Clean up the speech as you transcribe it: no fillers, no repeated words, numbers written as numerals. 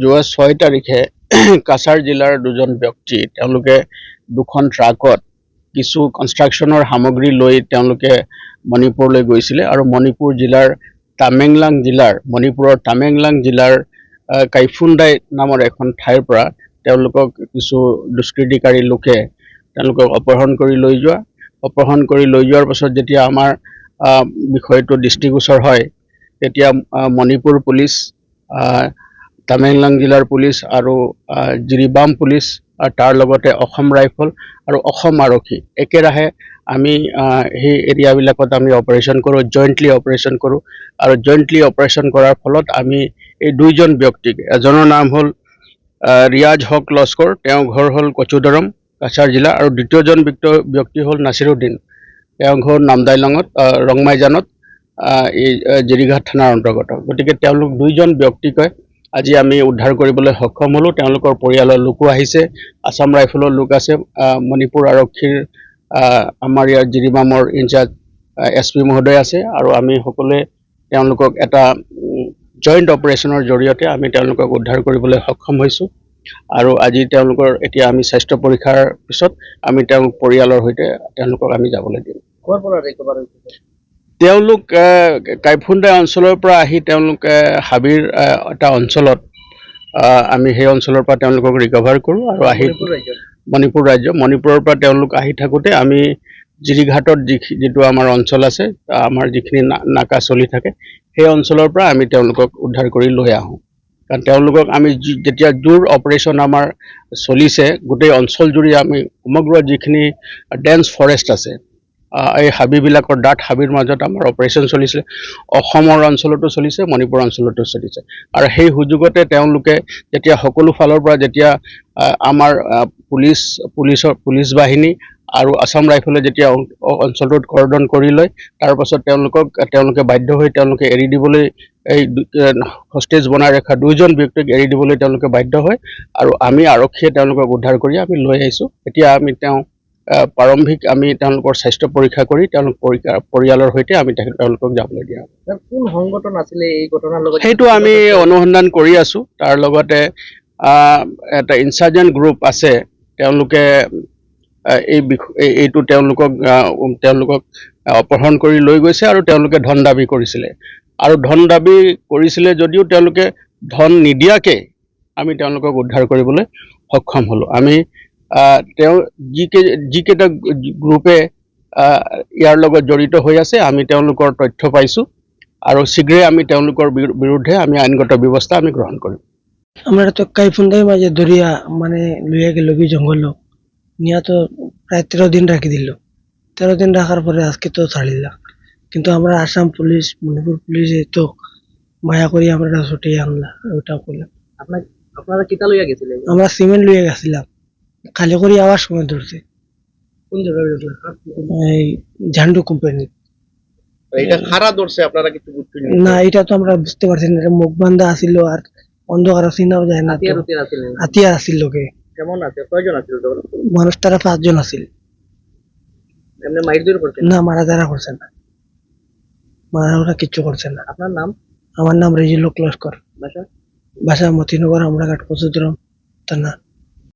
যোৱা 6 তাৰিখে কাছাৰ জিলাৰ দুজন ব্যক্তি তেওঁলোকে দুখন ট্ৰাকত কিছু কনষ্ট্ৰাকশ্যনৰ সামগ্ৰী লৈ তেওঁলোকে মণিপুৰলৈ গৈছিলে আৰু মণিপুৰ জিলাৰ মণিপুৰৰ টামেংলাং জিলাৰ কাইফুণ্ডাই নামৰ এখন ঠাইৰ পৰা তেওঁলোকক কিছু দুষ্কৃতিকাৰী লোকে তেওঁলোকক অপহৰণ কৰি লৈ যোৱাৰ পাছত যেতিয়া আমাৰ বিষয়টো দৃষ্টিগোচৰ হয় তেতিয়া মণিপুৰ পুলিচ, টামেংলাং জিলাৰ পুলিচ আৰু জিৰিবাম পুলিচ আৰু তাৰ লগতে অসম ৰাইফল আৰু অসম আৰক্ষী একেৰাহে আমি সেই এৰিয়াবিলাকত আমি অপাৰেশ্যন কৰোঁ, জইণ্টলি অপাৰেশ্যন কৰোঁ আৰু জইণ্টলি অপাৰেশ্যন কৰাৰ ফলত আমি এই দুইজন ব্যক্তিক, এজনৰ নাম হ'ল ৰিয়াজ হক লস্কৰ, তেওঁৰ ঘৰ হ'ল কচুদৰম কাছাৰ জিলা, আৰু দ্বিতীয়জন ব্যক্তি হ'ল নাছিৰুদ্দিন, তেওঁৰ ঘৰ নামদাইলঙত ৰংমাইজানত এই জিৰিঘাট থানাৰ অন্তৰ্গত। গতিকে তেওঁলোক দুইজন ব্যক্তিকে আজি আমি উদ্ধাৰ কৰিবলৈ সক্ষম হ'লোঁ। তেওঁলোকৰ পৰিয়ালৰ লোকো আহিছে, আছাম ৰাইফলৰ লোক আছে, মণিপুৰ আৰক্ষীৰ আমাৰ ইয়াৰ জিৰিবামৰ ইনচাৰ্জ SP মহোদয় আছে, আৰু আমি সকলোৱে তেওঁলোকক এটা জইণ্ট অপাৰেশ্যনৰ জৰিয়তে আমি তেওঁলোকক উদ্ধাৰ কৰিবলৈ সক্ষম হৈছোঁ। আৰু আজি তেওঁলোকৰ এতিয়া আমি স্বাস্থ্য পৰীক্ষাৰ পিছত আমি তেওঁলোক পৰিয়ালৰ সৈতে তেওঁলোকক আমি যাবলৈ দিম। তেওঁলোক কাইফুণ্ডাই অঞ্চলৰ পৰা আহি তেওঁলোকে হাবিৰ এটা অঞ্চলত আমি সেই অঞ্চলৰ পৰা তেওঁলোকক ৰিকভাৰ কৰোঁ আৰু আহি মণিপুৰৰ পৰা তেওঁলোক আহি থাকোঁতে আমি জিৰিঘাটত যিটো আমাৰ অঞ্চল আছে, আমাৰ যিখিনি নাকা চলি থাকে, সেই অঞ্চলৰ পৰা আমি তেওঁলোকক উদ্ধাৰ কৰি লৈ আহোঁ। কাৰণ তেওঁলোকক আমি যেতিয়া জোৰ অপাৰেশ্যন আমাৰ চলিছে, গোটেই অঞ্চল জুৰি আমি সমগ্ৰ যিখিনি ডেন্স ফৰেষ্ট আছে, এই হাবিবিলাকৰ ডাঠ হাবিৰ মাজত আমাৰ অপাৰেশ্যন চলিছে। অসমৰ অঞ্চলতো চলিছে, মণিপুৰ অঞ্চলতো চলিছে, আৰু সেই সুযোগতে তেওঁলোকে যেতিয়া সকলো ফালৰ পৰা যেতিয়া আমাৰ পুলিচ বাহিনী আৰু আছাম ৰাইফলে যেতিয়া অঞ্চলটোত কৰ্ডন কৰি লয়, তাৰ পাছত তেওঁলোকে বাধ্য হৈ তেওঁলোকে এৰি দিবলৈ, এই হষ্টেজ বনাই ৰখা দুইজন ব্যক্তিক এৰি দিবলৈ তেওঁলোকে বাধ্য হয়, আৰু আমি আৰক্ষীয়ে তেওঁলোকক উদ্ধাৰ কৰি আমি লৈ আহিছোঁ। এতিয়া আমি প্ৰাৰম্ভিক আমি তেওঁলোকৰ স্বাস্থ্য পৰীক্ষা কৰি তেওঁলোক পৰিয়ালৰ সৈতে আমি তেওঁলোকক যাবলৈ দিয়া হ'ব। কোন সংগঠন আছিলে এই ঘটনাৰ লগত, সেইটো আমি অনুসন্ধান কৰি আছোঁ। তাৰ লগতে এটা ইনচাৰ্জেণ্ট গ্ৰুপ আছে, তেওঁলোকে এইটো তেওঁলোকক অপহৰণ কৰি লৈ গৈছে আৰু তেওঁলোকে ধন দাবী কৰিছিলে, যদিও তেওঁলোকে ধন নিদিয়াকৈ আমি তেওঁলোকক উদ্ধাৰ কৰিবলৈ সক্ষম হ'লোঁ। আমি যিকেইটা গ্ৰুপে ইয়াৰ লগত জড়িত হৈ আছে, আমি তেওঁলোকৰ তথ্য পাইছোঁ আৰু শীঘ্ৰে আমি তেওঁলোকৰ বিৰুদ্ধে আমি আইনগত ব্যৱস্থা আমি গ্রহণ করি। আমরা তো কাইফুন্দাই মাঝে দরিয়া মানে লইয়া গেল কি জঙ্গল নিয়ে, তো প্রায় 13 দিন রাখি দিল। 13 দিন রাখার পরে আজকে তো ছাড়িলাম, কিন্তু আমরা আসাম পুলিশ, মণিপুর পুলিশ তো মায়া করি আমরা ছুটিয়ে আনলা, ওটা করলাম। আপনারা কিতা লইয়া গেছিলেন? আমরা সিমেন্ট লইয়া গেছিলাম, খালি করে আওয়ার সময় ধরছে। কোন জায়গায়? এই ঝান্ডু কোম্পানি। এটা খারা ধরছে, আপনারা কিছু বুঝছেন না? এটা তো আমরা বুঝতে পারছি না, মুখ বান্ধা আসিল আর অন্ধকার চিনাও যায় না। হাতিয়ার আসিল লোকে। কেমন আছে? কয়জন আছিল তখন? মানুষ তারা 5 জন আছিল। এমনি মাইরধর করছে না? মারা যারা করছে না, মারা ওরা কিচ্ছু করছে না। আপনার নাম? আমার নাম রেজিল লস্কর, বাসা? বাসা মতিনগর, আমরাঘাট, কচুদ্রম থানা।